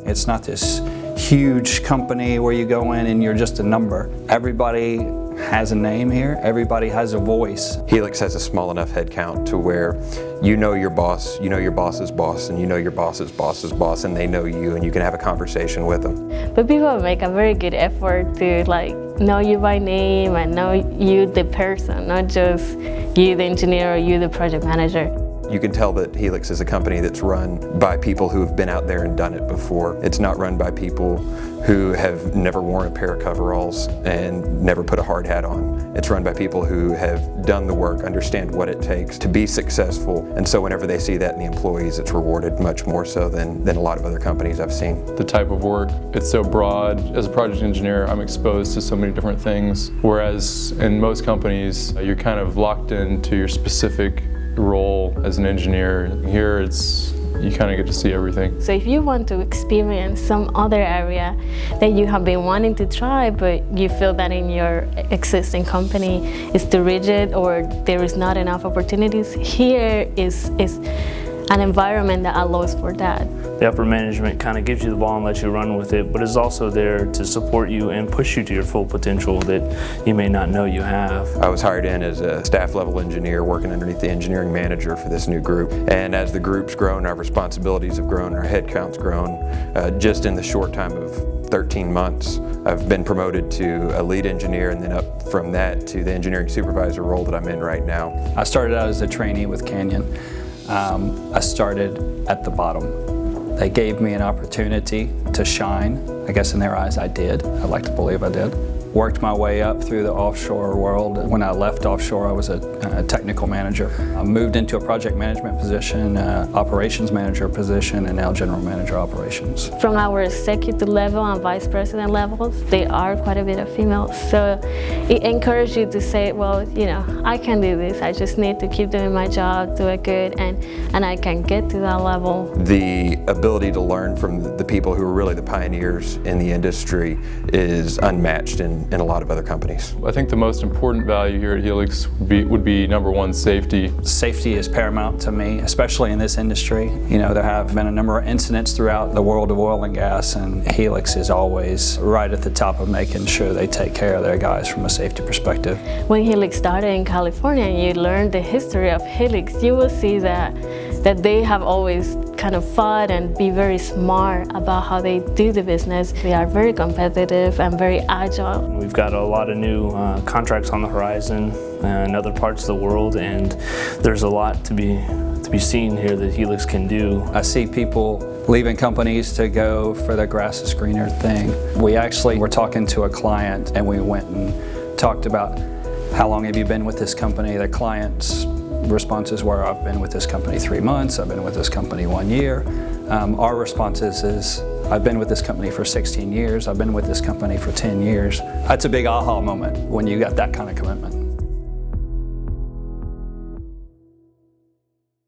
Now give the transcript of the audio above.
It's not this huge company where you go in and you're just a number. Everybody has a name here. Everybody has a voice. Helix has a small enough headcount to where you know your boss, you know your boss's boss, and you know your boss's boss's boss, and they know you, and you can have a conversation with them. But people make a very good effort to know you by name and know you the person, not just you the engineer or you the project manager. You can tell that Helix is a company that's run by people who have been out there and done it before. It's not run by people who have never worn a pair of coveralls and never put a hard hat on. It's run by people who have done the work, understand what it takes to be successful, and so whenever they see that in the employees, it's rewarded much more so than a lot of other companies I've seen. The type of work, it's so broad. As a project engineer, I'm exposed to so many different things, whereas in most companies, you're kind of locked into your specific role as an engineer. Here you kind of get to see everything. So if you want to experience some other area that you have been wanting to try, but you feel that in your existing company is too rigid or there is not enough opportunities, here is an environment that allows for that. The upper management kind of gives you the ball and lets you run with it, but is also there to support you and push you to your full potential that you may not know you have. I was hired in as a staff level engineer working underneath the engineering manager for this new group. And as the group's grown, our responsibilities have grown, our headcount's grown. Just in the short time of 13 months, I've been promoted to a lead engineer, and then up from that to the engineering supervisor role that I'm in right now. I started out as a trainee with Canyon. I started at the bottom. They gave me an opportunity to shine. I guess in their eyes I did. I'd like to believe I did. Worked my way up through the offshore world. When I left offshore, I was a technical manager. I moved into a project management position, operations manager position, and now general manager operations. From our executive level and vice president levels, there are quite a bit of females. So it encourages you to say, well, I can do this. I just need to keep doing my job, do it good, and I can get to that level. The ability to learn from the people who are really the pioneers in the industry is unmatched in a lot of other companies. I think the most important value here at Helix would be number one, safety. Safety is paramount to me, especially in this industry. There have been a number of incidents throughout the world of oil and gas, and Helix is always right at the top of making sure they take care of their guys from a safety perspective. When Helix started in California and you learn the history of Helix, you will see that they have always kind of fought and be very smart about how they do the business. They are very competitive and very agile. We've got a lot of new contracts on the horizon in other parts of the world, and there's a lot to be seen here that Helix can do. I see people leaving companies to go for the grass is greener thing. We actually were talking to a client, and we went and talked about how long have you been with this company. The client's responses were, I've been with this company 3 months, I've been with this company 1 year. Our responses is, I've been with this company for 16 years, I've been with this company for 10 years. That's a big aha moment when you got that kind of commitment.